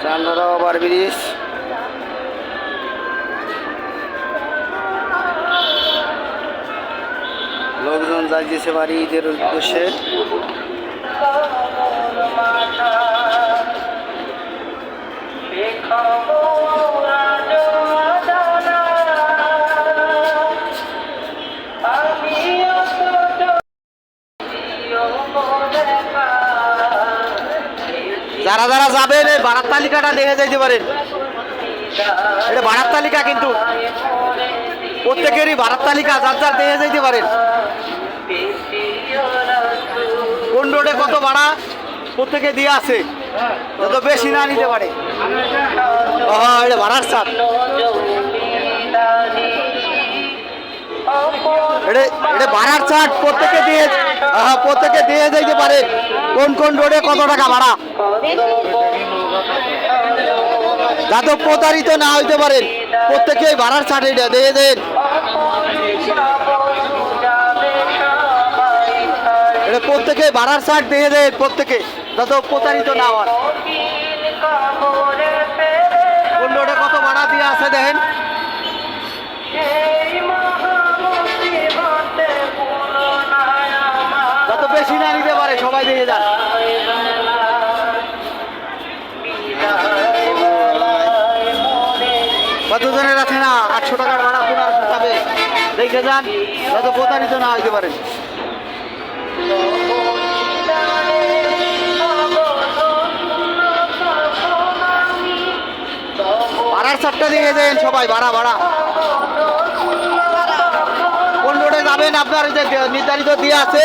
চান্নরা over bridge লোকজন যাইতেছে বাড়ি ঈদের উদ্দেশ্যে। যারা যারা যাবেন এই ভাড়ার তালিকাটা দেখে যাইতে পারেন। এটা ভাড়ার তালিকা, কিন্তু প্রত্যেকেরই ভাড়ার তালিকা যার যার দেখে যাইতে পারেন। কোন রোডে কত ভাড়া প্রত্যেকে দিয়ে আছে, যত বেশি না নিতে পারে। এটা ভাড়ার চাপ, এটা ভাড়ার চার্ট প্রত্যেকে দিয়ে যাইতে পারে। কোন কোন রোডে কত টাকা ভাড়া, যাতে প্রতারিত না হইতে পারেন। প্রত্যেকে ভাড়ার চার্ট এটা দিয়ে দেন। এটা প্রত্যেকে ভাড়ার চার্ট দিয়ে দেন, প্রত্যেকে যাতে প্রতারিত না হয়। কোন রোডে কত ভাড়া দিয়ে আছে দেখেন। যত বেশি না নিতে পারে সবাই দিয়ে যান। কতজনের আছে না 800 টাকার ভাড়া পুনর যাবে, দেখে যান যত প্রতারিত না হইতে পারেন। ভাড়ার চাপটা দিয়ে দেন সবাই, ভাড়া ভাড়া কোন রোডে যাবেন আপনার যে নির্ধারিত দিয়ে আছে,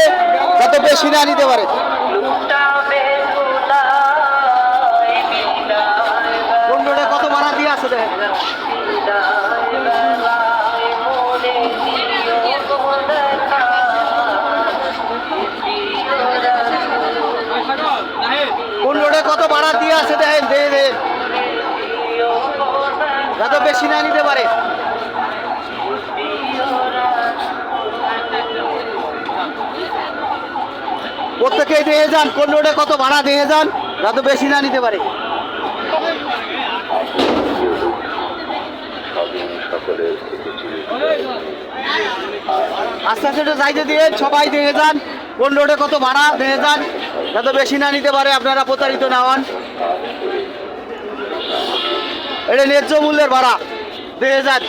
যাতে বেশি না নিতে পারে। কোন রোডে কত ভাড়া দিয়ে আছে দেখেন। কোন রোডে কত ভাড়া দিয়ে আছে দেখেন, দিয়ে দেন যাতে বেশি না নিতে পারে। প্রত্যেকেই দিয়ে যান কোন রোডে কত ভাড়া দিয়ে যান, যাতে বেশি না নিতে পারে। আস্তে আস্তে যাইতে দিয়ে সবাই দিয়ে যান কোন রোডে কত ভাড়া দিয়ে যান, যাতে বেশি না নিতে পারে, আপনারা প্রতারিত না হন। এটা ন্যায্য মূল্যের ভাড়া দিয়ে যান।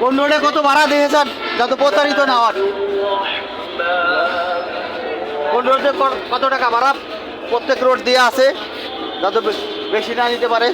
কোন রোডে কত ভাড়া দিয়ে যান, যাতে প্রতারিত না হন। কোন রোডে কত টাকা ভাড়া প্রত্যেক রোড দিয়ে আছে, যাতে বেশি না নিতে পারে।